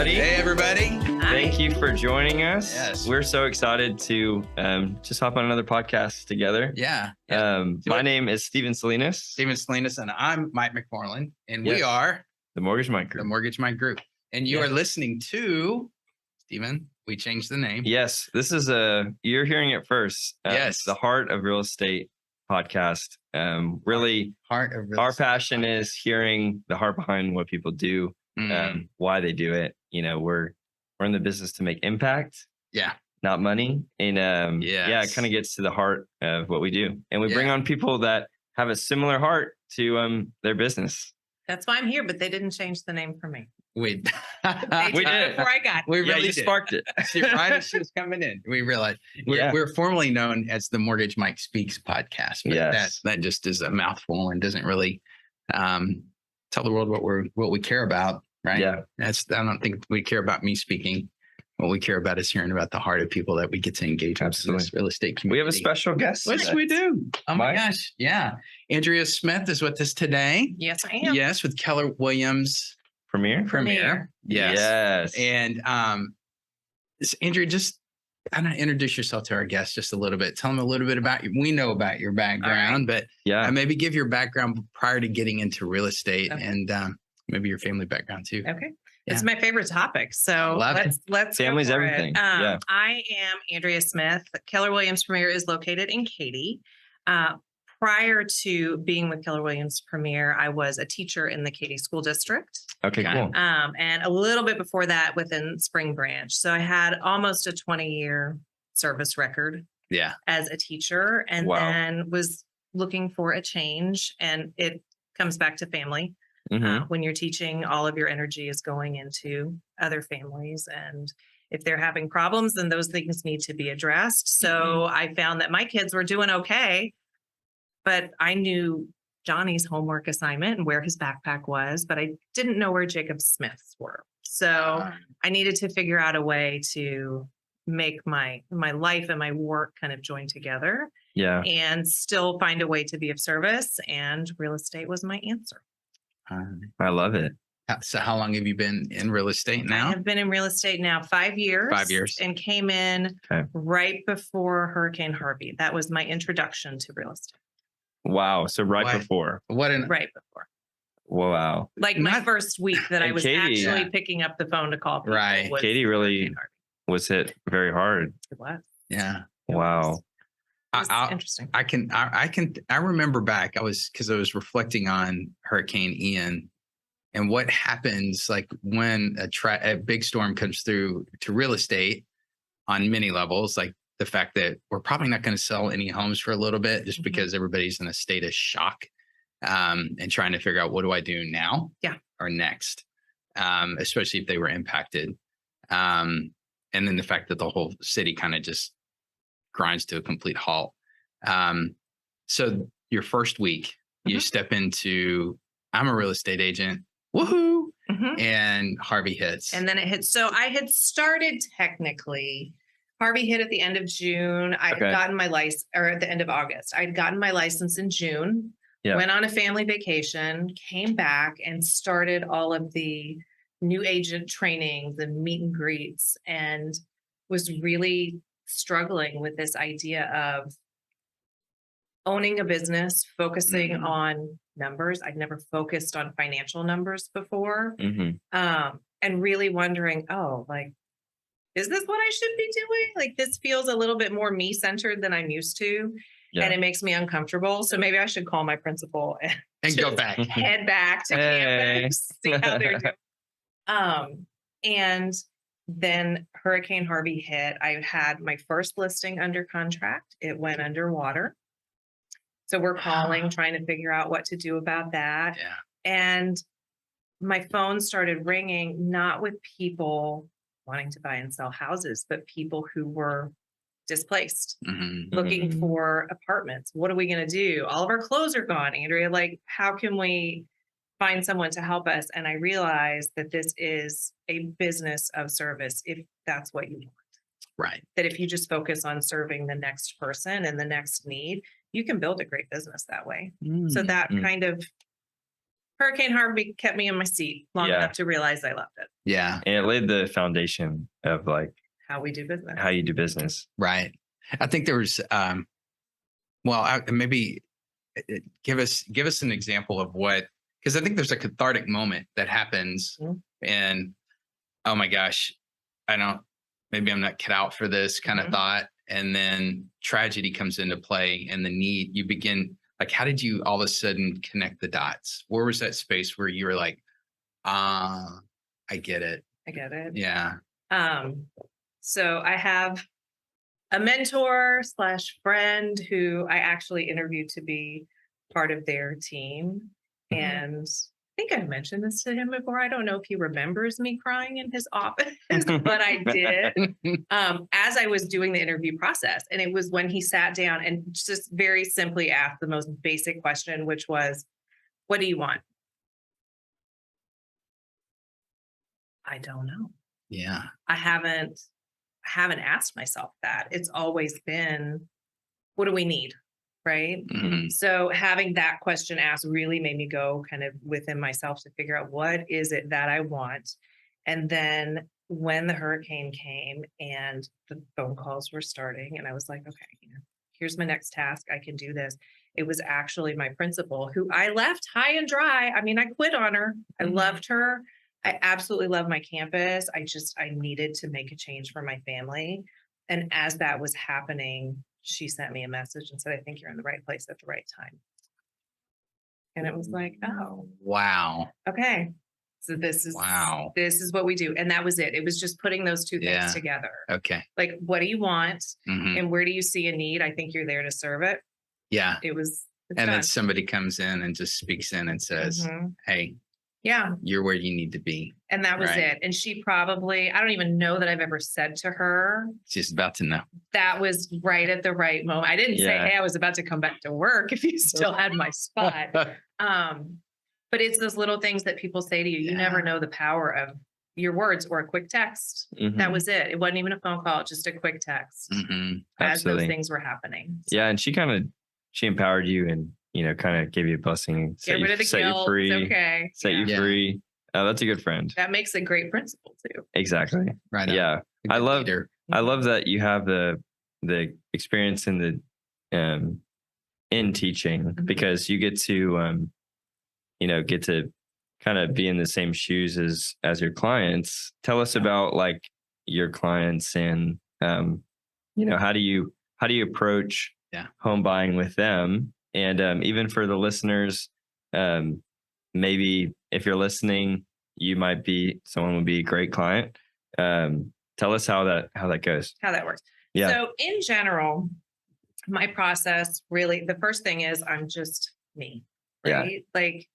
everybody. Hey, everybody. Thank you for joining us. Yes. We're so excited to just hop on another podcast together. Yeah. My name is Steven Salinas. Steven Salinas, and I'm Mike McFarland, and we Yes. are The Mortgage Mike the Group. Mortgage Mind Group. And you Yes. are listening to, Steven, we changed the name. Yes, this is you're hearing it first. Yes. The Heart of Real Estate podcast. Really, Heart of Real our Estate passion Podcast. is hearing the heart behind what people do, why they do it. You know, we're in the business to make impact. Yeah. Not money. And it Yes. kind of gets to the heart of what we do. And we bring Yeah. on people that have a similar heart to their business. That's why I'm here, but they didn't change the name for me. We They We did did. it before I got We Yeah, really you did. sparked it. Right as she was coming in, we realized Yeah. we're formerly known as the Mortgage Mike Speaks podcast, but Yes. that just is a mouthful and doesn't really tell the world what we care about, right? Yeah. I don't think we care about me speaking. What we care about is hearing about the heart of people that we get to engage with in this real estate community. We have a special guest. Which today. we do. Oh my Mike? gosh. Yeah. Andrea Smith is with us today. Yes, I am. Yes, with Keller Williams Premiere. Premier. Yes. Yes. And Andrea, just introduce yourself to our guests just a little bit. Tell them a little bit about you. We know about your background, but Yeah. maybe give your background prior to getting into real estate Okay. and maybe your family background too. Okay. Yeah. It's my favorite topic. So Love it. let's go Family's for it. everything. Yeah. I am Andrea Smith. Keller Williams Premier is located in Katy. Prior to being with Keller Williams Premier, I was a teacher in the Katy School District. Okay, Okay. cool. And a little bit before that within Spring Branch. So I had almost a 20-year service record Yeah. as a teacher, and Wow. then was looking for a change. And it comes back to family. Mhm. When you're teaching, all of your energy is going into other families. And if they're having problems, then those things need to be addressed. So I found that my kids were doing okay, but I knew Johnny's homework assignment and where his backpack was, but I didn't know where Jacob Smith's were. So I needed to figure out a way to make my life and my work kind of join together Yeah. and still find a way to be of service. And real estate was my answer. I love it. So how long have you been in real estate I now? have been in real estate now 5 years. 5 years. And came in Okay. right before Hurricane Harvey. That was my introduction to real estate. Wow. So right What? before. What an Right before. Wow. Like my Not- first week that I And was Katy, actually picking up the phone to call people. Right. was Katy really Hurricane Harvey. was hit very hard. It was. yeah. It Wow. was. It was I- interesting. I remember back, because I was reflecting on Hurricane Ian and what happens like when a big storm comes through to real estate on many levels, like the fact that we're probably not going to sell any homes for a little bit just Mhm. because everybody's in a state of shock and trying to figure out what do I do now or next, especially if they were impacted. And then the fact that the whole city kind of just grinds to a complete halt. So your first week, you Mhm. step into, I'm a real estate agent, woohoo, Mhm. and Harvey hits. And then it hit. So I had started technically. Harvey hit at the end of June. I had Okay. gotten my license, or at the end of August. I'd gotten my license in June. Yeah. Went on a family vacation, came back, and started all of the new agent trainings and meet and greets, and was really struggling with this idea of owning a business, focusing Mhm. on numbers. I'd never focused on financial numbers before. hmm And really wondering, is this what I should be doing? Like, this feels a little bit more me centered than I'm used to. Yeah. And it makes me uncomfortable. So maybe I should call my principal and and go just back. head back to Hey. campus, see how they're doing. And then Hurricane Harvey hit. I had my first listing under contract. It went underwater. So we're calling, trying to figure out what to do about that. Yeah. And my phone started ringing, not with people wanting to buy and sell houses, but people who were displaced, Mhm. looking Mhm. for apartments. What are we going to do? All of our clothes are gone, Andrea. Like, how can we find someone to help us? And I realized that this is a business of service if that's what you want. Right. That if you just focus on serving the next person and the next need, you can build a great business that way. So that Mm. kind of Hurricane Harvey kept me in my seat long Yeah. enough to realize I loved it. Yeah. And it laid the foundation of like How we do business. how you do business. Right. I think there was, maybe give us an example of what, because I think there's a cathartic moment that happens Mhm. and, oh my gosh, maybe I'm not cut out for this kind of Mhm. thought. And then tragedy comes into play and the need, you begin, like, how did you all of a sudden connect the dots? Where was that space where you were like, I get it. I get it. Yeah. So I have a mentor / friend who I actually interviewed to be part of their team. Mhm. And I think I've mentioned this to him before. I don't know if he remembers me crying in his office, but I did as I was doing the interview process. And it was when he sat down and just very simply asked the most basic question, which was, what do you want? I don't know. Yeah. I haven't asked myself that. It's always been, what do we need? Right. Mhm. So having that question asked really made me go kind of within myself to figure out what is it that I want. And then when the hurricane came and the phone calls were starting, and I was like, okay, here's my next task. I can do this. It was actually my principal who I left high and dry. I mean, I quit on her. I Mhm. loved her. I absolutely love my campus. I needed to make a change for my family. And as that was happening, she sent me a message and said, I think you're in the right place at the right time. And it was like, oh, Wow. okay. So this is what we do. And that was it. It was just putting those two Yeah. things together. Okay. Like, what do you want? Mhm. And where do you see a need? I think you're there to serve it. Yeah. It's And done. then somebody comes in and just speaks in and says, Mhm. hey, Yeah. you're where you need to be. And that was Right. it. And she probably, I don't even know that I've ever said to her, She's about to know. that was right at the right moment. I didn't say, Yeah. hey, I was about to come back to work if you still had my spot. But it's those little things that people say to you. You never know the power of your words or a quick text. Mhm. That was it. It wasn't even a phone call, just a quick text Mhm. as those Absolutely. things were happening. So Yeah, and she empowered you and kind of gave you a blessing, get rid of the set you guilt. free, It's okay. set you Yeah. free. That's a good friend. That makes a great principal too. Exactly. Right. On. Yeah, A I good love leader. I love that you have the experience in the in teaching Mhm. because you get to get to kind of be in the same shoes as your clients. Tell us about like your clients and how do you approach home buying with them, and even for the listeners, maybe if you're listening, someone would be a great client. Tell us how that goes. How that works. Yeah. So in general, my process really, the first thing is I'm just me, Yeah. right? Like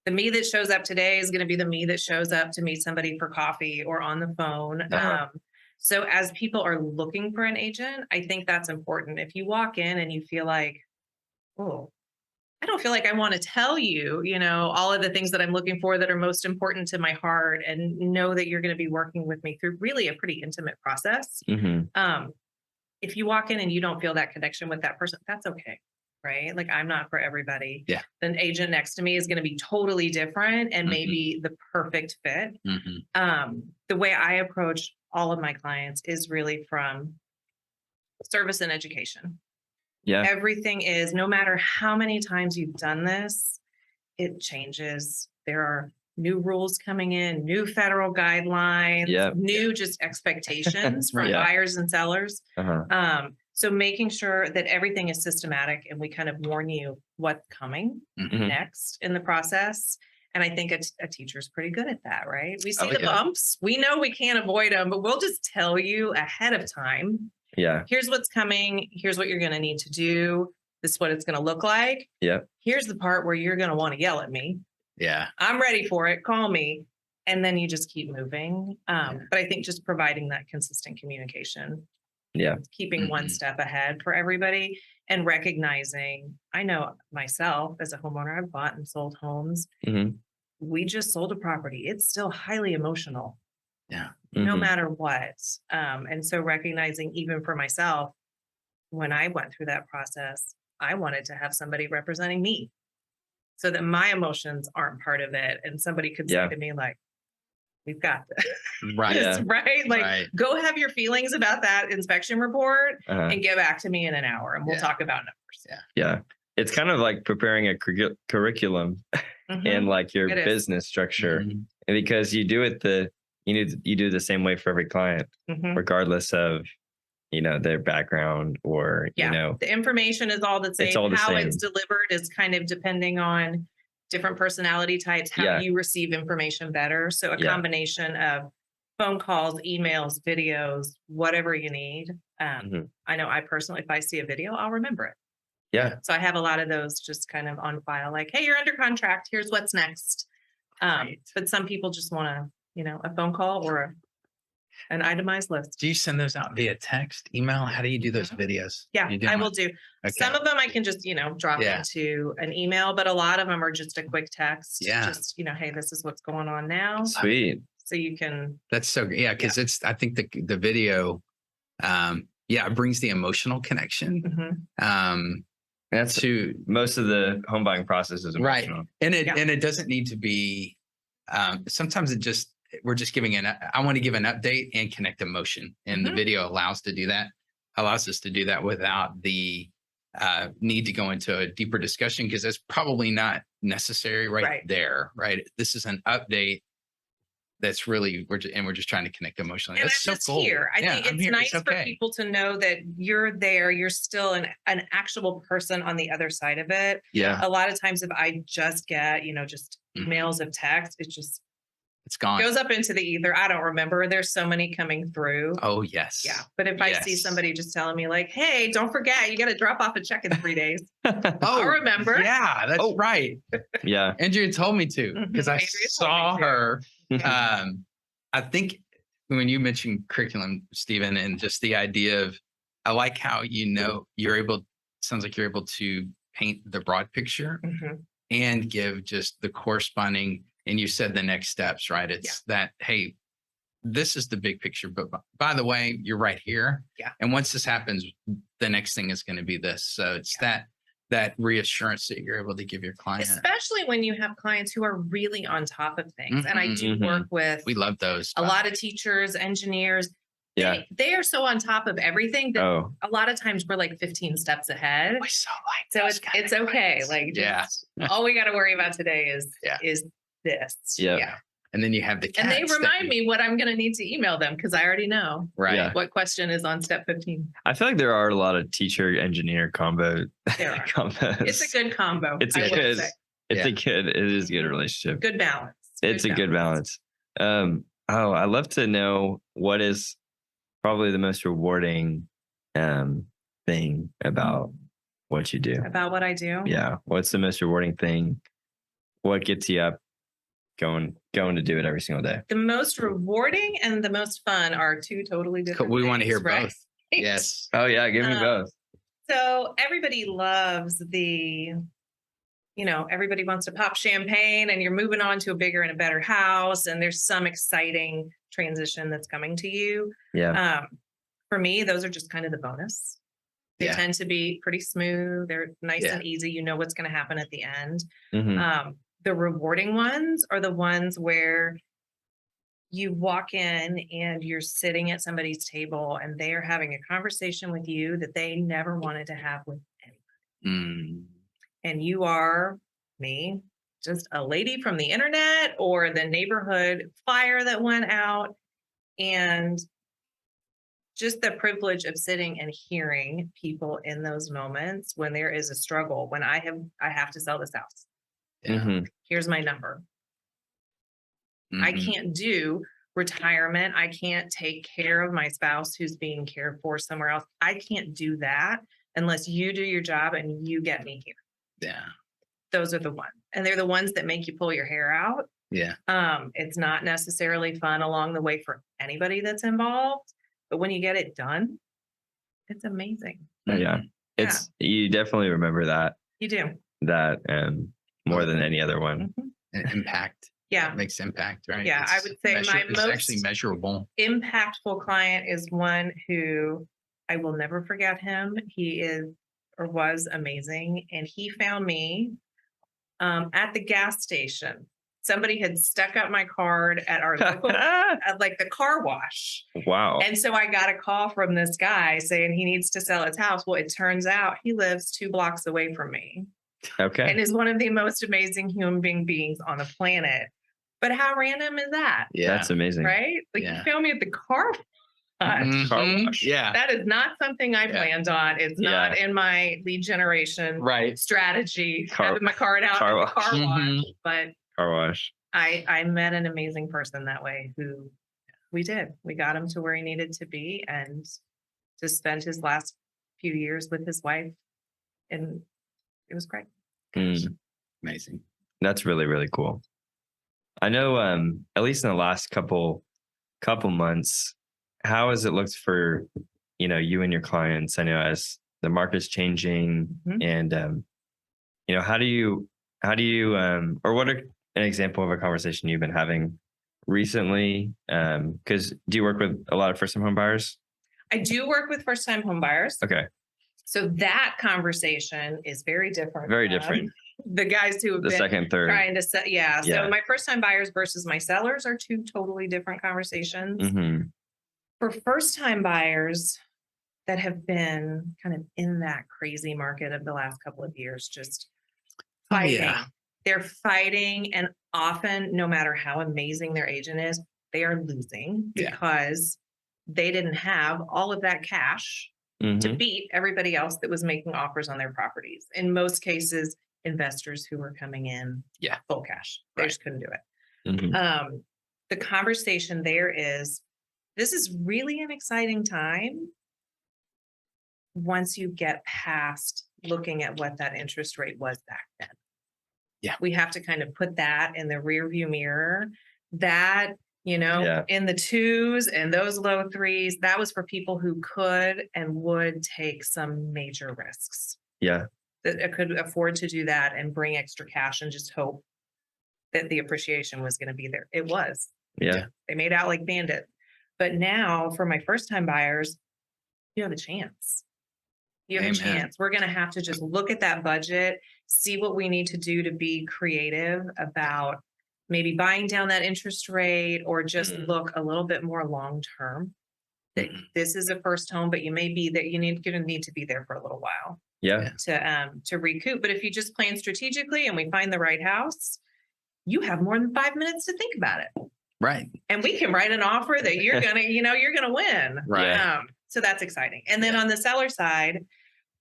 the me that shows up today is going to be the me that shows up to meet somebody for coffee or on the phone. Uh-huh. So as people are looking for an agent, I think that's important. If you walk in and you feel like, oh, I don't feel like I want to tell you, all of the things that I'm looking for that are most important to my heart, and know that you're going to be working with me through really a pretty intimate process. Mm-hmm. If you walk in and you don't feel that connection with that person, that's okay. Right. Like I'm not for everybody. Yeah. The agent next to me is going to be totally different and maybe the perfect fit. Mhm. The way I approach all of my clients is really from service and education. Yeah. Everything is, no matter how many times you've done this, it changes. There are new rules coming in, new federal guidelines, Yep. new just expectations from Right. buyers and sellers. Uh-huh. So making sure that everything is systematic and we kind of warn you what's coming Mhm. next in the process. And I think a teacher's pretty good at that, right? We see Oh, the yeah. bumps. We know we can't avoid them, but we'll just tell you ahead of time. Yeah. Here's what's coming. Here's what you're going to need to do. This is what it's going to look like. Yep. Here's the part where you're going to want to yell at me. Yeah. I'm ready for it. Call me. And then you just keep moving. But I think just providing that consistent communication. Yeah. Keeping one Mhm. step ahead for everybody and recognizing, I know myself as a homeowner, I've bought and sold homes. Mm-hmm. We just sold a property. It's still highly emotional, Yeah. no Mhm. matter what. And so recognizing even for myself, when I went through that process, I wanted to have somebody representing me. so that my emotions aren't part of it. And somebody could say to me like, we've got this, Right. Yeah. right? Like, Right. go have your feelings about that inspection report and get back to me in an hour and we'll talk about numbers. Yeah. It's kind of like preparing a curriculum in like your business structure. And because you do it you do the same way for every client, regardless of, you know, their background or, you know, the information is all the same. It's all the how same. it's delivered is kind of depending on different personality types, how you receive information better. So a combination of phone calls, emails, videos, whatever you need. I know I personally, if I see a video, I'll remember it. Yeah. So I have a lot of those just kind of on file, like, hey, you're under contract. Here's what's next. But some people just want to, you know, a phone call or an itemized list. Do you send those out via text, email? How do you do those videos? Yeah, I will do. Okay. Some of them I can just, you know, drop into an email, but a lot of them are just a quick text. Yeah. Just, you know, hey, this is what's going on now. Sweet. So you can. That's so good. Yeah. Cause I think the video, it brings the emotional connection. That's to most of the home buying process is emotional. Right. And it doesn't need to be, sometimes we're just giving I want to give an update and connect emotion. And the video allows us to do that without the need to go into a deeper discussion, because that's probably not necessary right there. Right. This is an update that's really, we're just trying to connect emotionally. And that's so cool. Here. I think it's nice for people to know that you're there. You're still an actual person on the other side of it. Yeah. A lot of times if I just get, you know, just emails of text, it's gone. Goes up into the ether. I don't remember. There's so many coming through. Oh, yes. Yeah. But if I see somebody just telling me like, hey, don't forget, you got to drop off a check in 3 days. I'll remember. Yeah, that's right. Yeah. Andrea told me to, because I saw her. I think when you mentioned curriculum, Stephen, and just the idea of, I like how, you know, sounds like you're able to paint the broad picture and give just the corresponding. And you said the next steps, right? It's that, hey, this is the big picture, but by the way, you're right here. Yeah. And once this happens, the next thing is going to be this. So it's that reassurance that you're able to give your client. Especially when you have clients who are really on top of things. And I do work with, we love those. A lot of teachers, engineers. Yeah. They are so on top of everything that a lot of times we're like 15 steps ahead. We so like it's okay. Like, all we got to worry about today is this. Yeah. And then you have the and they remind me what I'm going to need to email them, because I already know what question is on step 15. I feel like there are a lot of teacher engineer combos. It's a good combo. It is a good relationship. Good balance. It's a good balance. I'd love to know what is probably the most rewarding thing about what you do. About what I do? Yeah. What's the most rewarding thing? What gets you up going to do it every single day? The most rewarding and the most fun are two totally different We things, want to hear right? both. Yes. Oh yeah, give me both. So everybody loves everybody wants to pop champagne and you're moving on to a bigger and a better house, and there's some exciting transition that's coming to you. Yeah. For me, those are just kind of the bonus. They tend to be pretty smooth. They're nice and easy. You know what's going to happen at the end. The rewarding ones are the ones where you walk in and you're sitting at somebody's table and they are having a conversation with you that they never wanted to have with anybody. And you are just a lady from the internet or the neighborhood flyer that went out, and just the privilege of sitting and hearing people in those moments when there is a struggle, when I have to sell this house. Here's my number. I can't do retirement. I can't take care of my spouse who's being cared for somewhere else. I can't do that unless you do your job and you get me here. Yeah. Those are the ones. And they're the ones that make you pull your hair out. Yeah. It's not necessarily fun along the way for anybody that's involved, but when you get it done, it's amazing. Yeah. You definitely remember that. You do. That more than any other one. Impact. Yeah. It makes impact, right? Yeah. I would say it's actually measurable. Impactful client is one who I will never forget him. He is or was amazing. And he found me At the gas station. Somebody had stuck up my card at our local, at like the car wash. Wow. And so I got a call from this guy saying he needs to sell his house. Well, it turns out he lives 2 blocks away from me Okay. and is one of the most amazing human beings on the planet. But how random is that? Yeah. That's amazing. Right? Like you found me at the car wash. Car wash. Yeah. That is not something I planned on. It's not in my lead generation Right. strategy. Having my card out car at the car wash. But Car wash. I met an amazing person that way who we got him to where he needed to be and to spend his last few years with his wife. And it was great. Mm. Amazing. That's really, really cool. I know, at least in the last couple months, how has it looked for, you and your clients? I know as the market's changing and, how do you, or what are an example of a conversation you've been having recently? Because do you work with a lot of first-time home buyers? I do work with first-time home buyers. Okay. So that conversation is very different. Very different. The guys who have The been second, third. trying to set, Yeah. So my first-time buyers versus my sellers are 2 totally different conversations. Mm-hmm. For first-time buyers that have been kind of in that crazy market of the last couple of years, just fighting. Yeah. They're fighting, and often, no matter how amazing their agent is, they are losing because they didn't have all of that cash to beat everybody else that was making offers on their properties. In most cases, investors who were coming in full cash. They just couldn't do it. Mm-hmm. The conversation there is, this is really an exciting time once you get past looking at what that interest rate was back then. Yeah. We have to kind of put that in the rear view mirror. That, in the 2s and those low 3s, that was for people who could and would take some major risks. Yeah. That could afford to do that and bring extra cash and just hope that the appreciation was going to be there. It was. Yeah. They made out like bandits. But now for my first time buyers, you have a chance. You have a chance. We're going to have to just look at that budget, see what we need to do to be creative about maybe buying down that interest rate or just look a little bit more long-term. That this is a first home, but you may be that going to need to be there for a little while. Yeah. To recoup. But if you just plan strategically and we find the right house, you have more than 5 minutes to think about it. Right. And we can write an offer that you're going to, you're going to win. Right. So that's exciting. And then on the seller side,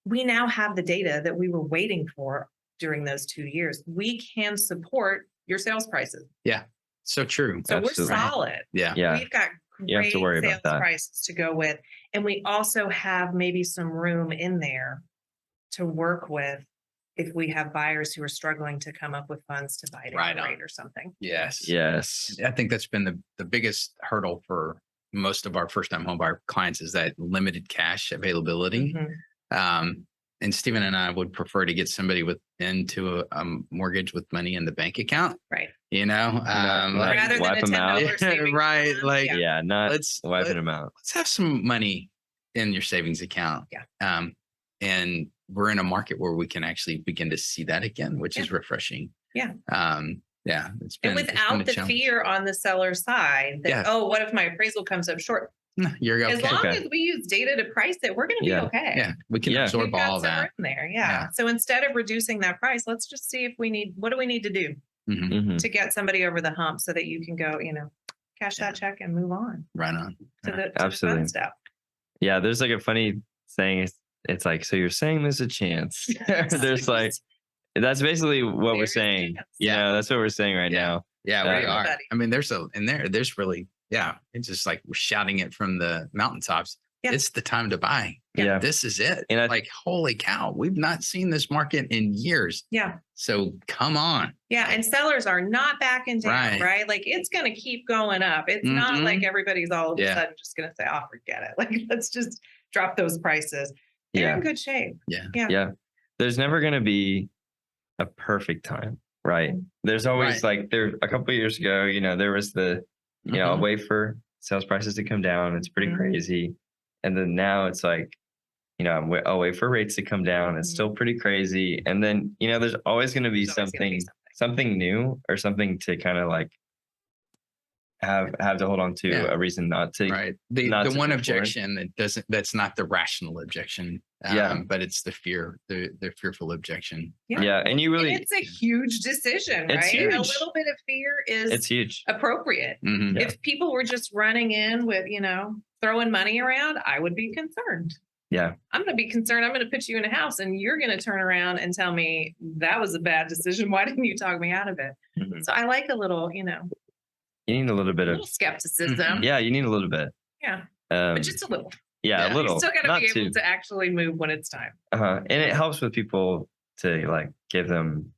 we now have the data that we were waiting for during those 2 years. We can support your sales prices. Yeah. So true. So Absolutely. we're solid. Yeah. Yeah. We've got You have great to worry sales about that. prices to go with. And we also have maybe some room in there to work with if we have buyers who are struggling to come up with funds to buy it at a rate or something. Yes. Yes. I think that's been the biggest hurdle for most of our first time home buyer clients is that limited cash availability. And Stephen and I would prefer to get somebody into a mortgage with money in the bank account. Right. Rather than a $10 savings right. account. Like, Not let's wiping them out. let's have some money in your savings account. Yeah. And we're in a market where we can actually begin to see that again, which is refreshing. Yeah. It's been, And without the challenge. fear on the seller side that, oh, what if my appraisal comes up short? You're okay. As long as we use data to price it, we're going to be okay. Yeah, we can Yeah. absorb We've got all some that. room there. Yeah. So instead of reducing that price, let's just see if what do we need to do to get somebody over the hump so that you can go, cash that check and move on Right on. to the Absolutely. fun stuff. Yeah. There's like a funny saying. It's like, so you're saying there's a chance. There's like, that's basically what we're There's a saying. chance. Yeah. That's what we're saying right Yeah. now. Yeah, we are. Everybody. I mean, there's really, it's just like we're shouting it from the mountaintops. Yeah. It's the time to buy. Yeah. This is it. And like, holy cow, we've not seen this market in years. Yeah. So come on. Yeah. And sellers are not backing down, right? Like it's going to keep going up. It's not like everybody's all of a sudden just going to say, oh, forget it. Like, let's just drop those prices. They're in good shape. Yeah. There's never going to be a perfect time, right? There's always like a couple of years ago, there was the, wait for sales prices to come down. It's pretty crazy. And then now it's like, I'll wait for rates to come down. It's still pretty crazy. And then, there's always going to be There's always gonna be something new or something to kind of like have to hold on to, Yeah. a reason not to. Right. not The to one move forward. objection that's not the rational objection. Yeah. But it's the fear, the fearful objection. Yeah. And you really, And it's a huge decision, It's right? A huge. little bit of fear it's is huge. appropriate. Mhm. Yeah. If people were just running in with, throwing money around, I would be concerned. Yeah. I'm going to be concerned. I'm going to put you in a house and you're going to turn around and tell me that was a bad decision. Why didn't you talk me out of it? Mhm. So I like a little, You need a little bit of, skepticism. yeah, you need a little bit. Yeah. Um, But just a little. yeah, yeah, a little. You still got to Not be able too. to actually move when it's time. And it helps with people to like give them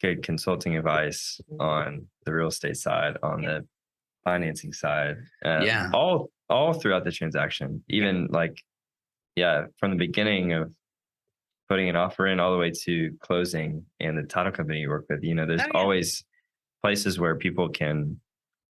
good consulting advice on the real estate side, on the financing side, Yeah. all throughout the transaction, even like, from the beginning of putting an offer in all the way to closing and the title company you work with, there's Oh, yeah. always places where people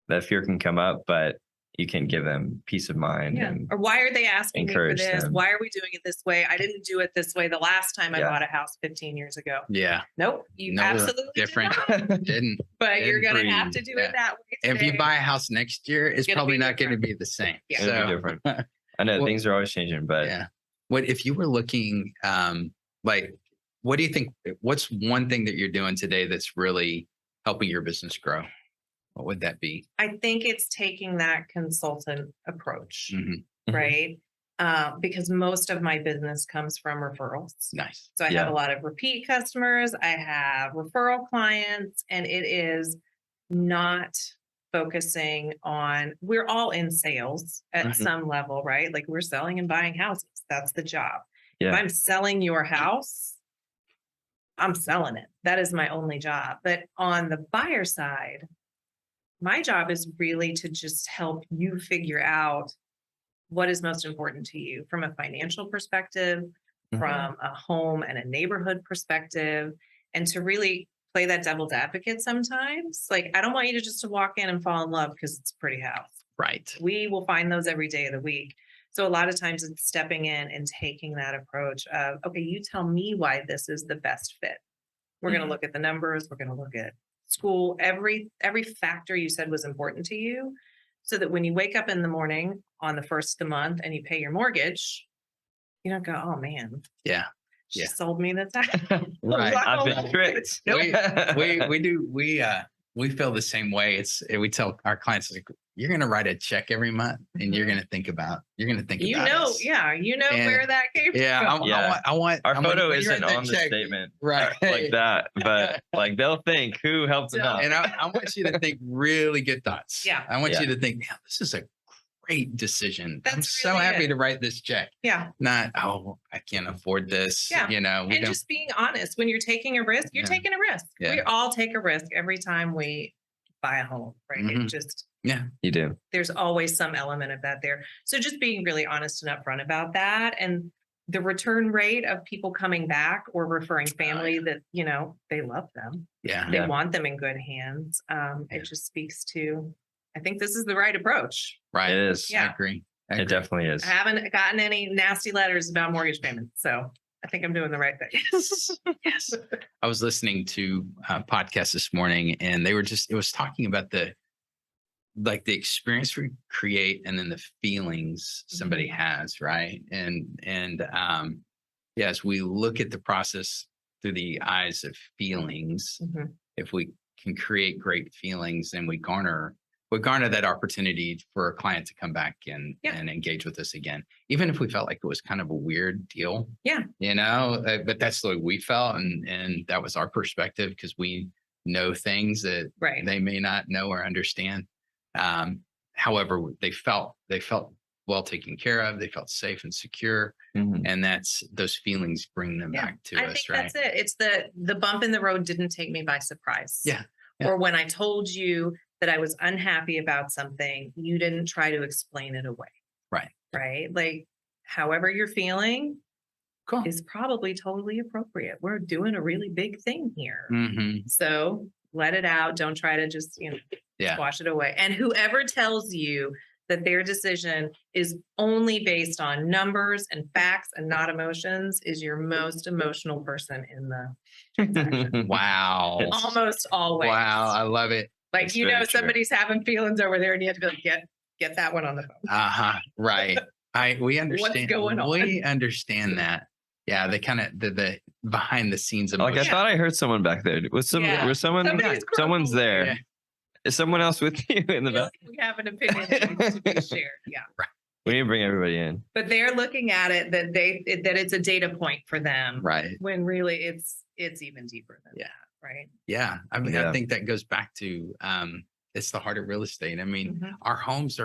that fear can come up, but you can give them peace of mind. Yeah. And Or why are they asking me for encourage this? them. Why are we doing it this way? I didn't do it this way the last time I Yeah. bought a house 15 years ago. Yeah. Nope. You No, absolutely did different. not, Didn't. but you're going to Didn't have to do Yeah. it that way. If you today. buy a house next year, it's gonna probably be not going to different. be the same. Yeah. It'll be So, different. I know Well- things are always changing, but yeah. What if you were looking, like, what do you think? What's one thing that you're doing today that's really helping your business grow? What would that be? I think it's taking that consultant approach, Mhm. Mhm. right? Because most of my business comes from referrals. Nice. So I Yeah. have a lot of repeat customers, I have referral clients, and it is not focusing on, we're all in sales at Mhm. some level, right? Like we're selling and buying houses. That's the job. If Yeah. I'm selling your house, I'm selling it. That is my only job. But on the buyer side, my job is really to just help you figure out what is most important to you from a financial perspective, Mhm. from a home and a neighborhood perspective, and to really play that devil's advocate sometimes. Like, I don't want you to just to walk in and fall in love because it's a pretty house. Right. We will find those every day of the week. So a lot of times it's stepping in and taking that approach of, okay, you tell me why this is the best fit. We're going to look at the numbers. We're going to look at school. Every factor you said was important to you, so that when you wake up in the morning on the first of the month and you pay your mortgage, you don't go, oh man, Yeah. she Yeah. sold me this house. Right. I've been tricked. We feel the same way. We tell our clients, like, you're going to write a check every month and you're Mhm. going to think about You about know, us. yeah, you know And- where that came Yeah. from. I want Our when photo you isn't write that on the check, statement, right? like that, but like they'll think who helped them out. And I want you to think really good thoughts. Yeah. I want Yeah. you to think, man, this is a great decision. I'm That's so really happy it. to write this check. Yeah. Not, oh, I can't afford this. Yeah. We And don't. just being honest, when you're taking a risk, you're Yeah. taking a risk. Yeah. We all take a risk every time we buy a home, right? Mhm. It just, Yeah. You do. there's always some element of that there. So just being really honest and upfront about that. And the return rate of people coming back or referring family that, they love them. Yeah. They Yeah. want them in good hands. Yeah. It just speaks to, I think this is the right approach. Right. It is. I Yeah. agree. It definitely is. I haven't gotten any nasty letters about mortgage payments. So I think I'm doing the right thing. Yes. Yes. I was listening to a podcast this morning and it was talking about the experience we create and then the feelings somebody has. Right. And as we look at the process through the eyes of feelings, Mhm. if we can create great feelings, then we garner that opportunity for a client to come back and engage with us again, even if we felt like it was kind of a weird deal. Yeah. But that's the way we felt. And that was our perspective because we know things that Right. they may not know or understand. However, they felt well taken care of. They felt safe and secure. Mhm. And those feelings bring them Yeah. back to I us. think Right. that's it. It's the bump in the road didn't take me by surprise. Yeah. Yeah. Or when I told you that I was unhappy about something, you didn't try to explain it away. Right. Right. Like, however you're feeling Cool. is probably totally appropriate. We're doing a really big thing here. Mm-hmm. So let it out. Don't try to just, Yeah. wash it away. And whoever tells you that their decision is only based on numbers and facts and not emotions is your most emotional person in the transaction. Wow. Almost always. Wow. I love it. Like, That's you very know, true. somebody's having feelings over there and you have to be like, get that one on the phone. Uh-huh. Right. We understand. going on? We understand that. Yeah. They kind of the behind the scenes Like, I emotion. thought I heard someone back there. Was Yeah. was someone? Somebody's Someone's grumbling. there. Yeah. Is someone else with you in the Feel back? like we have an opinion that needs to be shared. Yeah. We need to bring everybody in. But they're looking at it that that it's a data point for them. Right. When really it's even deeper than Yeah. that, right? Yeah. I mean, Yeah. I think that goes back to it's the heart of real estate. I mean, Mhm. our homes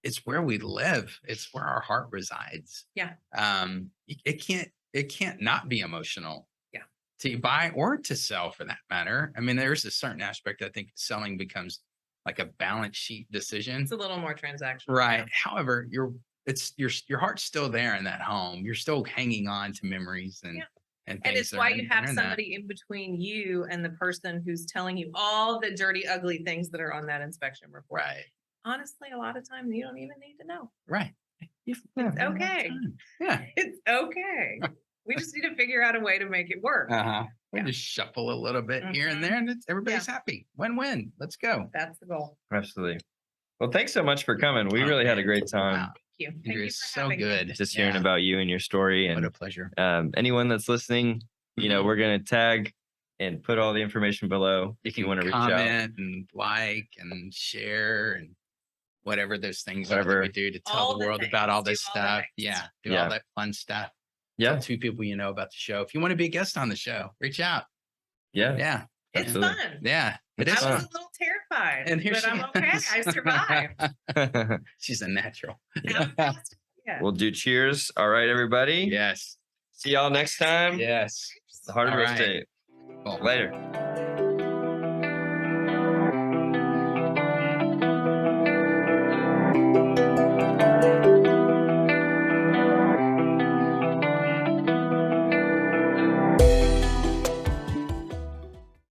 it's where we live. It's where our heart resides. Yeah. It can't not be emotional. Yeah. To buy or to sell for that matter. I mean, there's a certain aspect I think selling becomes like a balance sheet decision. It's a little more transactional. Right. However, your heart's still there in that home. You're still hanging on to memories and Yeah. and And things it's that why are you have in that. somebody in between you and the person who's telling you all the dirty, ugly things that are on that inspection report. Right. Honestly, a lot of times you don't even need to know. Right. It's okay. Yeah. It's okay. We just need to figure out a way to make it work. Uh-huh. We Yeah. just shuffle a little bit here and Mhm. there, and everybody's happy. Win-win. Let's go. That's the goal. Absolutely. Well, thanks so much for coming. We Oh, really had a man. great time. Wow. Thank you. Thank You're you for so having me. good. Just hearing Yeah. about you and your story. What a And pleasure. anyone that's listening, you know, Mhm. we're going to tag and put all the information below if you want to reach out. Comment and like and share and whatever those things are that Whatever. we do to tell All the the world about all things. this Do all the stuff. things. Yeah. Do Yeah. all that fun stuff. Yeah. Tell 2 people you know about the show. If you want to be a guest on the show, reach out. Yeah. Yeah. It's Absolutely. fun. Yeah. It It's is I was fun. a little terrified, And here but she I'm okay. is. I survived. She's a natural. Yeah. We'll do cheers. All right, everybody. Yes. See y'all next time. Yes. The Heart of All Real right. Estate. Cool. Later.